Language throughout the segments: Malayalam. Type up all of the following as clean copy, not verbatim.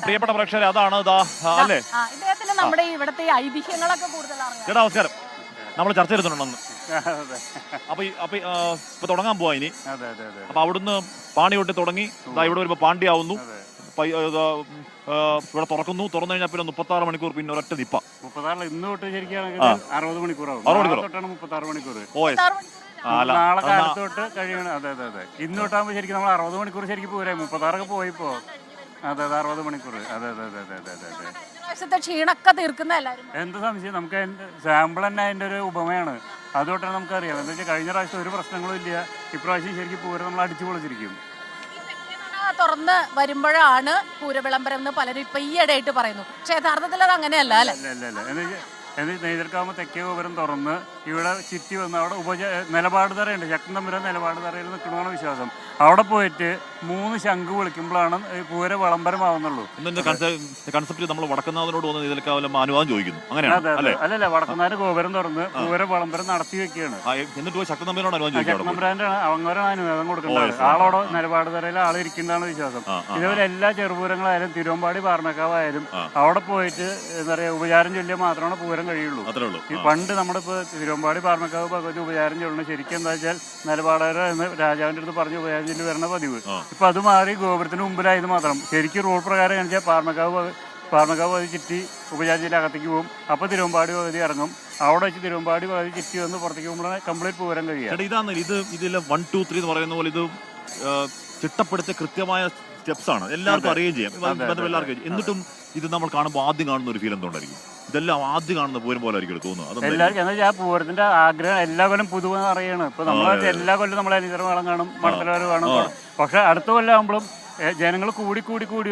പ്രിയപ്പെട്ട പ്രേക്ഷകരെ, അതാണ് അല്ലേ ഇദ്ദേഹത്തിന് നമ്മുടെ ഇവിടുത്തെ ഐതിഹ്യങ്ങളൊക്കെ കൂടുതൽ അറിയാം. ചേട്ടാ നമസ്കാരം. നമ്മൾ ചർച്ച ചെയ്തിട്ടുണ്ടെന്ന്. അപ്പൊ ഇപ്പൊ തുടങ്ങാൻ പോവാ ഇനി. അപ്പൊ അവിടുന്ന് പാണി തൊട്ട് തുടങ്ങി ഇവിടെ വരുമ്പോ പാണ്ഡ്യാവുന്നു, ഇവിടെ തുറക്കുന്നു. തുറന്നു കഴിഞ്ഞാൽ പിന്നെ 36 മണിക്കൂർ പിന്നെ ഒരൊറ്റ നിപ്പ. 36 ഇന്ന് തൊട്ട് ശരിക്കും 60 മണിക്കൂറാവും. 36 മണിക്കൂർ നാളെ കാലത്ത് തൊട്ട് കഴിയണം. അതെ അതെ അതെ. ഇന്ന് തൊട്ടാകുമ്പോൾ ശരിക്കും നമ്മൾ 60 മണിക്കൂർ ശരിക്കും പോരാ. 36 പോയിപ്പോ. അതെ അതെ 60 മണിക്കൂർ. അതെ അതെ അതെ അതെ അതെ അതെ. ക്ഷീണൊക്കെ തീർക്കുന്ന എല്ലാവരും എന്ത് സംശയം, നമുക്ക് അതിന്റെ സാമ്പിൾ തന്നെ അതിന്റെ ഒരു ഉപമയാണ്. അതുകൊണ്ടാണ് നമുക്കറിയാം. എന്താ വെച്ചാൽ കഴിഞ്ഞ പ്രാവശ്യം ഒരു പ്രശ്നങ്ങളും ഇല്ല. ഇപ്രാവശ്യം ശരിക്കും പൂരം നമ്മൾ അടിച്ചു പൊളിച്ചിരിക്കും. തുറന്ന് വരുമ്പോഴാണ് പൂരവിളംബരം എന്ന് പലരും ഇപ്പൊ ഈയിടെയായിട്ട് പറയുന്നു. പക്ഷെ യഥാർത്ഥത്തിൽ അത് അങ്ങനെയല്ല അല്ലേ? നെയ്തർക്കാവുമ്പോൾ തെക്കേ ഗോപുരം തുറന്ന് ഇവിടെ ചുറ്റി വന്ന് അവിടെ നിലപാട് തറയുണ്ട്. ശക്തൻ തമ്പുരാൻ നിലപാട് തറയിൽ നിൽക്കണമെന്നാണ് വിശ്വാസം. അവിടെ പോയിട്ട് 3 ശംഖ് വിളിക്കുമ്പോഴാണ് പൂര വിളംബരമാവുന്നുള്ളൂ. കൺസെപ്റ്റ് നമ്മൾ വടക്കുന്നാഥനോട് വന്ന് നെയ്തർക്കാവിലും അനുവാദം ചോദിക്കുന്നു. അല്ലല്ല, വടക്കുന്നാഥ് ഗോപുരം തുറന്ന് പൂര വിളംബരം നടത്തി വെക്കുകയാണ്. എന്നിട്ട് ശക്തൻ തമ്പുരാനോട് അനുവാദം ശക്തൻ തമ്പുരാന്റെ അങ്ങോട്ടാണ് അനുവാദം കൊടുക്കുന്നത്. ആളോടെ നിലപാട് തറയിൽ ആൾ ഇരിക്കുന്നതാണ് വിശ്വാസം. ഇതുപോലെ എല്ലാ ചെറുപൂരങ്ങളായാലും തിരുവമ്പാടി പാർമേക്കാവായാലും അവിടെ പോയിട്ട് എന്താ പറയാ ഉപചാരം ചൊല്ലിയാൽ മാത്രമാണ് പൂരം കഴിയുള്ളൂ. പണ്ട് നമ്മളിപ്പോ തിരുവമ്പാടി പാർമേക്കാവ് ഭഗവതി ഉപചാരം ചൊല്ലണം. ശരിക്കും എന്താ വെച്ചാൽ നിലപാടുകാര എന്ന് രാജാവിന്റെ അടുത്ത് പറഞ്ഞ് ഉപചാരം ചൊല്ലി വരണ പതിവ്. ഇപ്പൊ അത് മാറി ഗോപുരത്തിന് മുമ്പിലായത് മാത്രം. ശരിക്കും റൂൾ പ്രകാരം കാണിച്ചാൽ പാർമേക്കാവ് പതി ചുറ്റി ഉപചാരം ചൊല്ലി അകത്തേക്ക് പോകും. അപ്പൊ തിരുവമ്പാടി പകുതി ഇറങ്ങും. അവിടെ വെച്ച് തിരുവമ്പാടി പകുതി ചുറ്റി വന്ന് പുറത്തേക്ക് പോകുമ്പോഴാണ് കംപ്ലീറ്റ് പൂരം കഴിയുക. ഇതിലെ 1, 2, 3 എന്ന് പറയുന്ന പോലെ ഇത് ചിട്ടപ്പെടുത്തിയ കൃത്യമായ സ്റ്റെപ്സ് ആണ്. എല്ലാവർക്കും അറിയുകയും ചെയ്യാം, എല്ലാവർക്കും. എന്നിട്ടും ഇത് നമ്മൾ കാണുമ്പോൾ ആദ്യം കാണുന്ന ഒരു ഫീൽ എന്തുകൊണ്ടായിരിക്കും? ഇതെല്ലാം ആദ്യം കാണുന്ന പൂരം പോലെ ആയിരിക്കും തോന്നുന്നത്. എല്ലാവർക്കും എന്താ വെച്ചാൽ പൂരത്തിന്റെ ആഗ്രഹം എല്ലാ കൊല്ലം പുതുവെന്ന് അറിയണം. ഇപ്പൊ നമ്മൾ എല്ലാ കൊല്ലം നമ്മളെ അനിതര വേളം കാണും, മണ്ഡലവാരം കാണും. പക്ഷെ അടുത്ത കൊല്ലം ആകുമ്പോഴും ജനങ്ങൾ കൂടി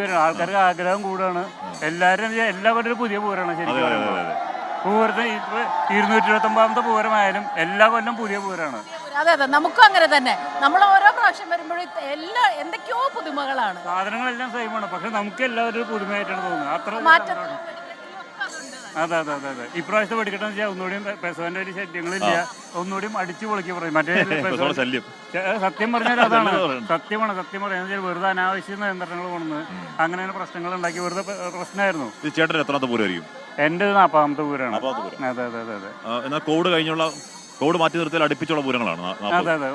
വരണം. ആൾക്കാർക്ക് ആഗ്രഹം കൂടുകയാണ്. എല്ലാവരും എല്ലാ കൊല്ലം പുതിയ പൂരമാണ്. ശരിക്കും പൂരത്തിന് ഇപ്പൊ 229ാമത്തെ പൂരമായാലും എല്ലാ കൊല്ലം പുതിയ പൂരമാണ്. അതെ അതെ, നമുക്കും അങ്ങനെ തന്നെ. നമ്മൾ ഓരോ പ്രാവശ്യം വരുമ്പോഴും എന്തൊക്കെയോ പുതുമകളാണ്. സാധനങ്ങളെല്ലാം സെയിമാണ്. പക്ഷെ നമുക്ക് എല്ലാവരും പുതുമയായിട്ടാണ് തോന്നുന്നത്. അത്ര അതെ അതെ അതെ അതെ. ഇപ്രാവശ്യത്തെ വെടിക്കെട്ടെന്ന് വെച്ചാൽ ഒന്നുകൂടിയും പെസോന്റെ ഒരു ശല്യങ്ങളില്ല. ഒന്നുകൂടിയും അടിച്ചു പൊളിക്കുക പറയും. മറ്റേ സത്യം പറഞ്ഞാൽ അതാണ് സത്യമാണ്. സത്യം പറയാന്ന് വെറുതെ അനാവശ്യ നിയന്ത്രണങ്ങൾ കൊണ്ടുവന്ന് അങ്ങനെ പ്രശ്നങ്ങൾ ഉണ്ടാക്കി വെറുതെ പ്രശ്നമായിരുന്നു. ചേട്ടൻ എത്രാമത്തെ പൂരമായിരിക്കും? എന്റെ 40ാമത്തെ പൂരമാണ്. അതെ അതെ അതെ അതെ. എന്നാൽ കോവിഡ് കഴിഞ്ഞുള്ള കോവിഡ് മാറ്റി നിർത്തിയാൽ അടുപ്പിച്ചുള്ള പൂരങ്ങളാണ്. അതെ അതെ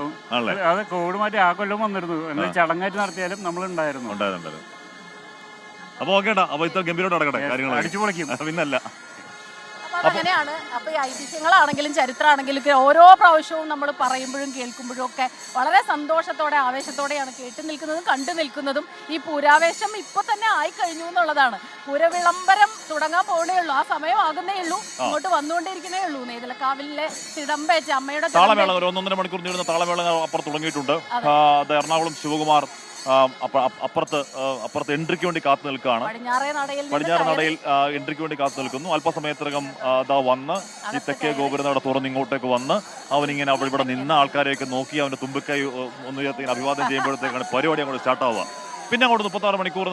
അതെ. കോവിഡ് മാറ്റി ആ കൊല്ലം വന്നിരുന്നു. എന്നാൽ ചടങ്ങായിട്ട് നടത്തിയാലും നമ്മൾ ഉണ്ടായിരുന്നു. അപ്പൊ ഓക്കേട്ടാ. അപ്പൊ ഇത്ര ഗംഭീരോട് നടക്കട്ടെ കാര്യങ്ങൾ. അടിച്ചു പൊളിക്കും പിന്നല്ല. അങ്ങനെയാണ്. അപ്പൊ ഈ ഐതിഹ്യങ്ങളാണെങ്കിലും ചരിത്രമാണെങ്കിലും ഓരോ പ്രാവശ്യവും നമ്മൾ പറയുമ്പോഴും കേൾക്കുമ്പോഴും ഒക്കെ വളരെ സന്തോഷത്തോടെ ആവേശത്തോടെയാണ് കേട്ടു നിൽക്കുന്നതും കണ്ടു നിൽക്കുന്നതും. ഈ പൂരാവേശം ഇപ്പൊ തന്നെ ആയി കഴിഞ്ഞു എന്നുള്ളതാണ്. പൂരവിളംബരം തുടങ്ങാൻ പോകണേ ഉള്ളൂ. ആ സമയമാകുന്നേ ഉള്ളൂ. ഇങ്ങോട്ട് വന്നുകൊണ്ടിരിക്കുന്നേ ഉള്ളൂ. നെയ്തലക്കാവിലെ തിടമ്പേറ്റ അമ്മയുടെ താളമേള 1.5 മണിക്കൂർ നീളുന്ന താളമേള അപ്പുറത്ത് തുടങ്ങിയിട്ടുണ്ട്. എറണാകുളം ശിവകുമാർ അപ്പുറത്ത് എൻട്രിക്ക് വേണ്ടി കാത്തു നിൽക്കുകയാണ്. പടിഞ്ഞാറ് നടയിൽ എൻട്രിക്ക് വേണ്ടി കാത്തു നിൽക്കുന്നു. അല്പസമയത്തിനകം വന്ന് ഈ തെക്കേ ഗോപുരം അവിടെ തുറന്ന് ഇങ്ങോട്ടേക്ക് വന്ന് അവനിങ്ങനെ ഇവിടെ നിന്ന ആൾക്കാരെയൊക്കെ നോക്കി അവന്റെ തുമ്പിക്കൈ ഒന്നുയർത്തി അഭിവാദം ചെയ്യുമ്പോഴത്തേക്കാണ് പരിപാടി അങ്ങോട്ട് സ്റ്റാർട്ട് ആവുക. പിന്നെ അങ്ങോട്ട് 36 മണിക്കൂർ,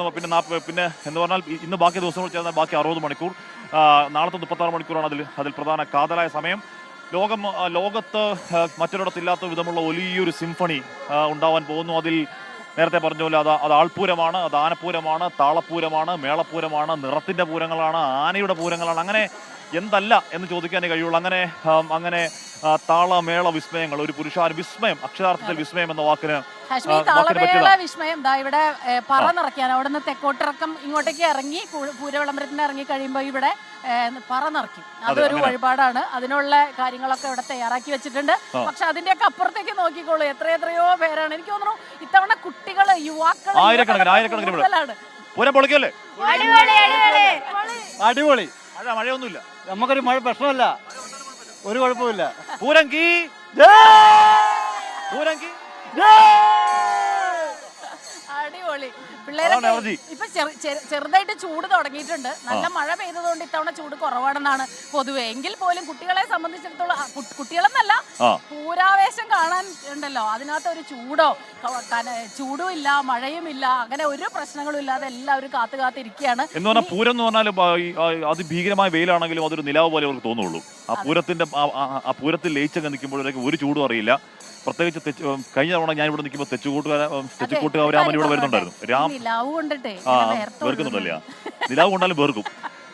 പിന്നെ എന്ന് പറഞ്ഞാൽ ഇന്ന് ബാക്കി ദിവസങ്ങൾ ചേർന്നാൽ ബാക്കി 60 മണിക്കൂർ. നാളത്തെ 36 മണിക്കൂറാണ് അതിൽ പ്രധാന കാതലായ സമയം. ലോകത്ത് മറ്റൊരിടത്തില്ലാത്ത വിധമുള്ള വലിയൊരു സിംഫണി ഉണ്ടാവാൻ പോകുന്നു. അതിൽ നേരത്തെ പറഞ്ഞ പോലെ അത് ആൾപൂരമാണ്, അത് ആനപ്പൂരമാണ്, താളപ്പൂരമാണ്, മേളപ്പൂരമാണ്, നിറത്തിന്റെ പൂരങ്ങളാണ്, ആനയുടെ പൂരങ്ങളാണ്. അങ്ങനെ എന്തല്ല എന്ന് ചോദിക്കാനേ കഴിയുള്ളൂ. അങ്ങനെ താളമേള വിസ്മയങ്ങൾ, ഒരു പുരുഷാര വിസ്മയം, അക്ഷരാർത്ഥത്തിൽ വിസ്മയം എന്ന വാക്കിന് വിസ്മയം. ഇവിടെ പറ നിറയ്ക്കാൻ അവിടെ നിന്ന് തെക്കോട്ടിറക്കം ഇങ്ങോട്ടേക്ക് ഇറങ്ങി പൂരവിളംബരത്തിന് ഇറങ്ങി കഴിയുമ്പോൾ ഇവിടെ പറ നിറയ്ക്കും. അതൊരു വഴിപാടാണ്. അതിനുള്ള കാര്യങ്ങളൊക്കെ ഇവിടെ തയ്യാറാക്കി വെച്ചിട്ടുണ്ട്. പക്ഷെ അതിന്റെയൊക്കെ അപ്പുറത്തേക്ക് നോക്കിക്കോളൂ, എത്രയോ പേരാണ്. എനിക്ക് തോന്നുന്നു ഇത്തവണ കുട്ടികള്, യുവാക്കൾ അടിപൊളി. മഴയൊന്നുമില്ല, നമുക്കൊരു മഴ പ്രശ്നമല്ല, ഒരു കുഴപ്പമില്ല. പൂരങ്കി അടിപൊളി. പിള്ളേരൊക്കെ ഇപ്പൊ ചെറുതായിട്ട് ചൂട് തുടങ്ങിയിട്ടുണ്ട്. നല്ല മഴ പെയ്തതുകൊണ്ട് ഇത്തവണ ചൂട് കുറവാണെന്നാണ് പൊതുവെ. എങ്കിൽ പോലും കുട്ടികളെ സംബന്ധിച്ചിടത്തോളം, കുട്ടികളെന്നല്ല, പൂരാവേശം കാണാൻ ഉണ്ടല്ലോ, അതിനകത്ത് ഒരു ചൂടും ഇല്ല, മഴയും ഇല്ല, അങ്ങനെ ഒരു പ്രശ്നങ്ങളും ഇല്ലാതെ എല്ലാവരും കാത്തിരിക്കുകയാണ്. എന്ന് പറഞ്ഞാൽ പൂരം എന്ന് പറഞ്ഞാൽ അതിഭീകരമായ വെയിലാണെങ്കിലും അതൊരു നിലാവ് പോലെ അവർക്ക് തോന്നുള്ളൂ. ആ പൂരത്തിൽ ലയിച്ചൊക്കെ നിൽക്കുമ്പോഴേക്ക് ഒരു ചൂടും അറിയില്ല. പ്രത്യേകിച്ച് കഴിഞ്ഞ തവണ ഞാൻ ഇവിടെ നിൽക്കുമ്പോൾ തെച്ചുകൂട്ടുകാർ രാമൻ ഇവിടെ വരുന്നുണ്ടായിരുന്നു. വേർക്കുന്നുണ്ടല്ലേ? നിലാവ് കൊണ്ടാലും വേർക്കും.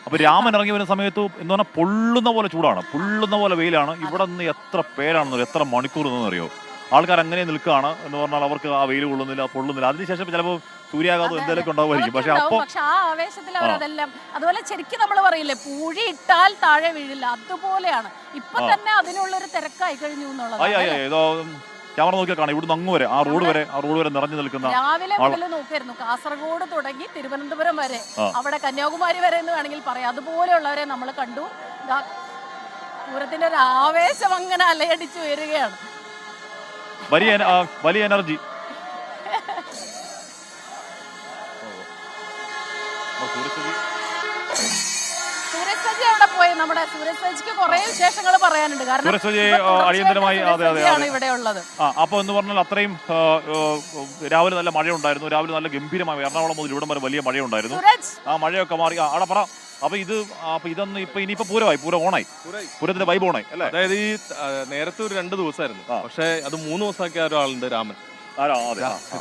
അപ്പൊ രാമൻ ഇറങ്ങി വരുന്ന സമയത്ത് എന്ന് പറഞ്ഞാൽ പൊള്ളുന്ന പോലെ ചൂടാണ്, പൊള്ളുന്ന പോലെ വെയിലാണ്. ഇവിടെ നിന്ന് എത്ര പേരാണെന്നോ, എത്ര മണിക്കൂർ എന്നറിയോ ആൾക്കാർ അങ്ങനെ നിൽക്കുകയാണ് എന്ന് പറഞ്ഞാൽ അവർക്ക് ആ വെയിൽ കൊള്ളുന്നില്ല, പൊള്ളുന്നില്ല. അതിനുശേഷം ചിലപ്പോൾ സൂര്യാഘാതം എന്തെങ്കിലും ഉണ്ടാവുമായിരിക്കും. പക്ഷെ ആ ആവേശത്തിൽ അവരതെല്ലാം അതുപോലെ ശരിക്കും നമ്മൾ പറയില്ലേ, പൂഴി ഇട്ടാൽ താഴെ വീഴില്ല, അതുപോലെയാണ് ഇപ്പൊ തന്നെ അതിനുള്ളൊരു തിരക്കായി കഴിഞ്ഞു എന്നുള്ളത്. ക്യാമറ നോക്കിയാൽ കാണാം ഇവിടുന്ന് അങ്ങ് വരെ ആ റോഡ് വരെ നിറഞ്ഞു നിൽക്കുന്ന. രാവിലെ മുതൽ നോക്കായിരുന്നു, കാസർഗോഡ് തുടങ്ങി തിരുവനന്തപുരം വരെ, അവിടെ കന്യാകുമാരി വരെ എന്ന് വേണമെങ്കിൽ പറയാം, അതുപോലെയുള്ളവരെ നമ്മൾ കണ്ടു. പൂരത്തിന്റെ ഒരു ആവേശം അങ്ങനെ അലയടിച്ചു വരികയാണ്. വലിയ എനർജി. അവിടെ പോയി നമ്മുടെ സൂരജ് സജിക്ക് കുറെ വിശേഷങ്ങൾ പറയാനുണ്ട്. കാരണം ഇവിടെ ഉള്ളത്. അപ്പൊ എന്ന് പറഞ്ഞാൽ അത്രയും രാവിലെ നല്ല മഴയുണ്ടായിരുന്നു, രാവിലെ നല്ല ഗംഭീരമായ എറണാകുളം മുതൽ ഇവിടം വരെ വലിയ മഴയുണ്ടായിരുന്നു. ആ മഴയൊക്കെ മാറി അവിടെ പറ. അപ്പൊ ഇതൊന്ന് ഇനിയിപ്പോ പൂരമായി, പൂരം ഓണായി, പൂരത്തിന്റെ വൈബ് ഓണായി അല്ലേ? അതായത് ഈ നേരത്തെ ഒരു 2 ദിവസമായിരുന്നു, പക്ഷെ അത് 3 ദിവസമാക്കിയ ഒരാളുണ്ട്, രാമൻ.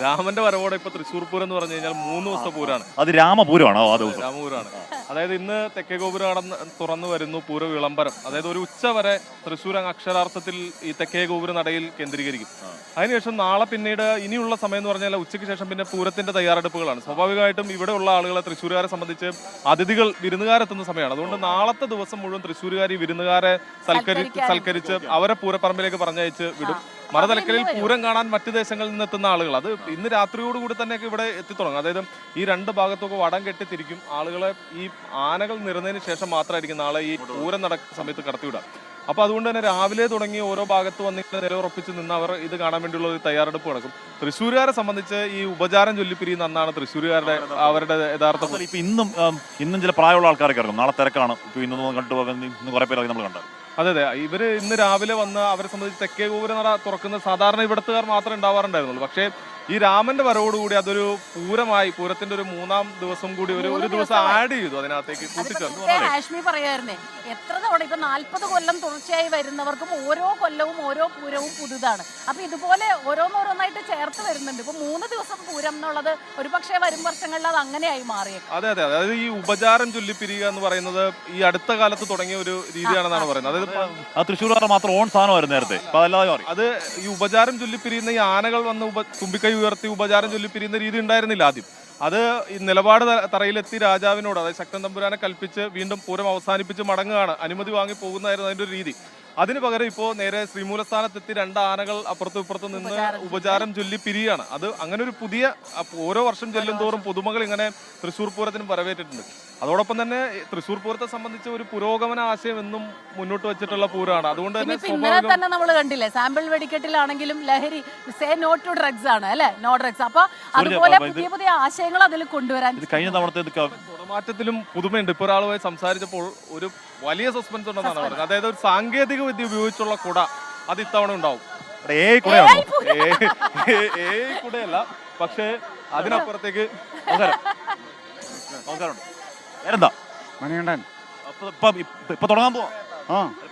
രാമന്റെ വരവോടെ ഇപ്പൊ തൃശ്ശൂർ പൂരം എന്ന് പറഞ്ഞു കഴിഞ്ഞാൽ 3 ദിവസത്തെ പൂരാണ്. അത് രാമപൂരമാണോ? രാമപൂരമാണ്. അതായത് ഇന്ന് തെക്കേ ഗോപുരം തുറന്നു വരുന്നു, പൂര വിളംബരം. അതായത് ഒരു ഉച്ച വരെ തൃശ്ശൂർ അക്ഷരാർത്ഥത്തിൽ ഈ തെക്കേ ഗോപുര നടയിൽ കേന്ദ്രീകരിക്കും. അതിനുശേഷം നാളെ പിന്നീട് ഇനിയുള്ള സമയം എന്ന് പറഞ്ഞാൽ ഉച്ചയ്ക്ക് ശേഷം പിന്നെ പൂരത്തിന്റെ തയ്യാറെടുപ്പുകളാണ്. സ്വാഭാവികമായിട്ടും ഇവിടെ ഉള്ള ആളുകളെ തൃശ്ശൂരുകാരെ സംബന്ധിച്ച് അതിഥികൾ വിരുന്നുകാരെത്തുന്ന സമയമാണ്. അതുകൊണ്ട് നാളത്തെ ദിവസം മുഴുവൻ തൃശ്ശൂരുകാർ ഈ വിരുന്നുകാരെ സൽക്കരിച്ച് അവരെ പൂരപ്പറമ്പിലേക്ക് പറഞ്ഞയച്ച് വിടും. മറുതലക്കലിൽ പൂരം കാണാൻ മറ്റു ദേശങ്ങളിൽ നിന്ന് എത്തുന്ന ആളുകൾ അത് ഇന്ന് രാത്രിയോടുകൂടി തന്നെയൊക്കെ ഇവിടെ എത്തിത്തുടങ്ങും. അതായത് ഈ 2 ഭാഗത്തൊക്കെ വടം കെട്ടിത്തിരിക്കും. ആളുകളെ ഈ ആനകൾ നിറഞ്ഞതിന് ശേഷം മാത്രമായിരിക്കും നാളെ ഈ പൂരം നടക്കുന്ന സമയത്ത് കടത്തിവിടുക. അപ്പൊ അതുകൊണ്ട് തന്നെ രാവിലെ തുടങ്ങി ഓരോ ഭാഗത്ത് വന്നിട്ട് നിലയുറപ്പിച്ച് നിന്ന് അവർ ഇത് കാണാൻ വേണ്ടിയുള്ള ഒരു തയ്യാറെടുപ്പ് നടക്കും. തൃശ്ശൂരുകാരെ സംബന്ധിച്ച് ഈ ഉപചാരം ചൊല്ലിപ്പിരിയുന്ന അന്നാണ് തൃശ്ശൂരുകാരുടെ അവരുടെ യഥാർത്ഥ. ഇപ്പൊ ഇന്നും ചില പ്രായമുള്ള ആൾക്കാരൊക്കെ ഇറങ്ങും. നാളെ തിരക്കാണ്. ഇപ്പൊ ഇന്ന് കണ്ടുപോകുന്ന കുറെ പേരൊക്കെ നമ്മൾ കണ്ടത്. അതെ, ഇവര് ഇന്ന് രാവിലെ വന്ന് അവരെ സംബന്ധിച്ച് തെക്കേ ഗോപുര നട തുറക്കുന്ന സാധാരണ ഇവിടത്തുകാർ മാത്രമേ ഉണ്ടാവാറുണ്ടായിരുന്നുള്ളൂ. പക്ഷേ ഈ രാമന്റെ വരവോടുകൂടി അതൊരു പൂരമായി, പൂരത്തിന്റെ ഒരു 3ാം ദിവസം കൂടി ഒരു ദിവസം ആഡ് ചെയ്തു, അതിനകത്തേക്ക് കൂട്ടിച്ചേർത്തു. ഹാഷ്മി പറയായിരുന്നേ, എത്ര തവണ ഇപ്പൊ 40 കൊല്ലം തുടർച്ചയായി വരുന്നവർക്കും ഓരോ കൊല്ലവും ഓരോ പൂരവും പുതുതാണ്. അപ്പൊ ഇതുപോലെ ഓരോന്നോരോന്നായിട്ട് ചേർത്ത് വരുന്നുണ്ട്. ഇപ്പൊ 3 ദിവസം പൂരം എന്നുള്ളത് ഒരു പക്ഷേ വരും വർഷങ്ങളിൽ അത് അങ്ങനെയായി മാറിയേക്കും. അതെ, അതായത് ഈ ഉപചാരം ചൊല്ലിപ്പിരിയുക എന്ന് പറയുന്നത് ഈ അടുത്ത കാലത്ത് തുടങ്ങിയ ഒരു രീതിയാണെന്നാണ് പറയുന്നത്. അതായത് തൃശ്ശൂർ മാത്രം ഓൺ സാധനമായിരുന്നു നേരത്തെ. അത് ഈ ഉപചാരം ചൊല്ലിപ്പിരിയുന്ന ഈ ആനകൾ വന്ന് തുമ്പിക്കൈ ഉയർത്തി ഉപചാരം ചൊല്ലിപ്പിരിയുന്ന രീതി ഉണ്ടായിരുന്നില്ല ആദ്യം. അത് ഈ നിലപാട് തറയിലെത്തി രാജാവിനോട്, അതായത് ശക്തൻ തമ്പുരാനെ കൽപ്പിച്ച് വീണ്ടും പൂരം അവസാനിപ്പിച്ച് മടങ്ങുകയാണ്, അനുമതി വാങ്ങി പോകുന്നതായിരുന്നു അതിന്റെ ഒരു രീതി. അതിന് പകരം ഇപ്പോൾ നേരെ ശ്രീമൂലസ്ഥാനത്തെത്തി 2 ആനകൾ അപ്പുറത്തും ഇപ്പുറത്തും നിന്ന് ഉപചാരം ചൊല്ലി പിരിയാണ്. അത് അങ്ങനെ ഒരു പുതിയ ഓരോ വർഷം ചെല്ലും തോറും പുതുമകൾ ഇങ്ങനെ തൃശ്ശൂർ പൂരത്തിന് വരവേറ്റിട്ടുണ്ട്. അതോടൊപ്പം തന്നെ തൃശ്ശൂർ പൂരത്തെ സംബന്ധിച്ച് ഒരു പുരോഗമന ആശയം എന്നും മുന്നോട്ട് വെച്ചിട്ടുള്ള പൂരമാണ്. അതുകൊണ്ട് തന്നെ ഇന്നലെ തന്നെ നമ്മൾ കണ്ടില്ലേ, സാമ്പിൾ വെടിക്കെട്ടിലാണെങ്കിലും ലഹരി സേ നോ ടു ഡ്രഗ്സ് ആണ് അല്ലെ, നോ ഡ്രഗ്സ്. അപ്പൊ അതുപോലെ പുതിയ പുതിയ ആശയങ്ങൾ അതിൽ കൊണ്ടുവരാൻ കഴിഞ്ഞ തവണത്തെ മാറ്റത്തിലും പുതുമയുണ്ട്. ഇപ്പൊ ഒരാളുമായി സംസാരിച്ചപ്പോൾ ഒരു വലിയ സസ്പെൻസ് ഉണ്ടെന്നാണ് പറയുന്നത്. അതായത് ഒരു സാങ്കേതിക വിദ്യ ഉപയോഗിച്ചുള്ള കുട അത് ഇത്തവണ ഉണ്ടാവും. കുടയല്ല, പക്ഷേ അതിനപ്പുറത്തേക്ക് എന്താ മണികണ്ഠൻ ഇപ്പൊ തുടങ്ങാൻ പോവാ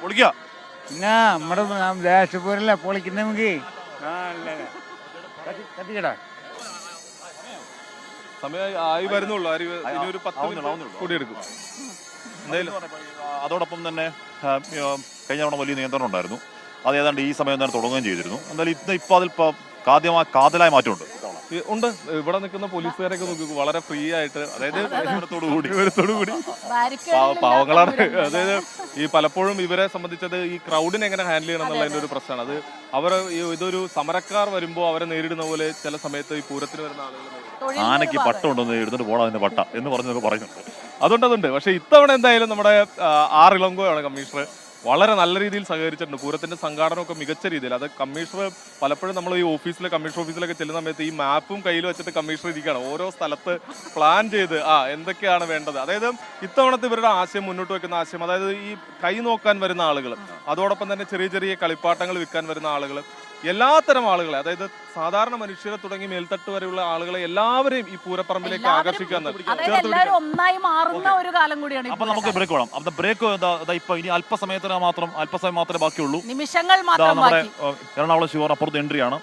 പൊളിക്കുക. പിന്നെ നമ്മുടെ ദേശപൂരല്ലേ പൊളിക്കുന്ന നമുക്ക് കത്തിക്കടാ സമയം ആയി വരുന്നുള്ളൂ. ഇനി ഒരു 10 മിനിറ്റ് കൂടി എടുക്കും. അതോടൊപ്പം തന്നെ കഴിഞ്ഞ തവണ വലിയ നിയന്ത്രണം ഉണ്ടായിരുന്നു. അത് ഏതാണ്ട് ഈ സമയം തന്നെ തുടങ്ങുകയും ചെയ്തിരുന്നു. എന്തായാലും ഇപ്പൊ അതിൽ കാതലായ മാറ്റമുണ്ട്. ഉണ്ട്. ഇവിടെ നിൽക്കുന്ന പോലീസുകാരൊക്കെ നോക്കി വളരെ ഫ്രീ ആയിട്ട്, അതായത് വിവരത്തോടുകൂടി പാവങ്ങളാണ്. അതായത് ഈ പലപ്പോഴും ഇവരെ സംബന്ധിച്ചത് ഈ ക്രൗഡിനെ എങ്ങനെ ഹാൻഡിൽ ചെയ്യണം എന്നുള്ളതിന്റെ ഒരു പ്രശ്നമാണ്. അത് അവർ ഇതൊരു സമരക്കാർ വരുമ്പോൾ അവരെ നേരിടുന്ന പോലെ ചില സമയത്ത് ഈ പൂരത്തിന് വരുന്ന ആളുകൾ ആനയ്ക്ക് പട്ടുണ്ടെന്ന് എടുത്തിട്ട് പോടാ അതിന്റെ പട്ട എന്ന് പറഞ്ഞൊക്കെ പറയുന്നുണ്ട്. അതുണ്ട്. പക്ഷെ ഇത്തവണ എന്തായാലും നമ്മുടെ ആർ ഇളങ്കോയാണ് കമ്മീഷണർ. വളരെ നല്ല രീതിയിൽ സഹകരിച്ചിട്ടുണ്ട്. പൂരത്തിന്റെ സംഘാടനമൊക്കെ മികച്ച രീതിയിൽ. അത് കമ്മീഷണർ പലപ്പോഴും നമ്മൾ ഈ കമ്മീഷണർ ഓഫീസിലൊക്കെ ചെല്ലുന്ന സമയത്ത് ഈ മാപ്പും കയ്യിൽ വെച്ചിട്ട് കമ്മീഷണർ ഇരിക്കുകയാണ്, ഓരോ സ്ഥലത്ത് പ്ലാൻ ചെയ്ത് എന്തൊക്കെയാണ് വേണ്ടത്. അതായത് ഇത്തവണത്തെ ഇവരുടെ ആശയം, മുന്നോട്ട് വെക്കുന്ന ആശയം, അതായത് ഈ കൈ നോക്കാൻ വരുന്ന ആളുകൾ, അതോടൊപ്പം തന്നെ ചെറിയ ചെറിയ കളിപ്പാട്ടങ്ങൾ വിൽക്കാൻ വരുന്ന ആളുകൾ, എല്ലാത്തരം ആളുകളെ, അതായത് സാധാരണ മനുഷ്യരെ തുടങ്ങി മേൽത്തട്ട് വരെയുള്ള ആളുകളെ എല്ലാവരെയും ഈ പൂരപ്പറമ്പിലേക്ക് ആകർഷിക്കാൻ അതായത് എല്ലാവരും ഒന്നായി മാറുന്ന ഒരു കാലം കൂടിയാണ് ഈ അപ്പൊ നമുക്ക് ബ്രേക്ക് വേണം. അപ്പൊ ബ്രേക്ക് ഇപ്പൊ ഇനി അല്പസമയം മാത്രമേ ബാക്കിയുള്ളൂ. നിമിഷങ്ങൾ ഇതാ മാത്രം നമ്മുടെ ബാക്കി. എറണാകുളം ശിവർ അപ്പുറത്ത് എൻട്രിയാണ്.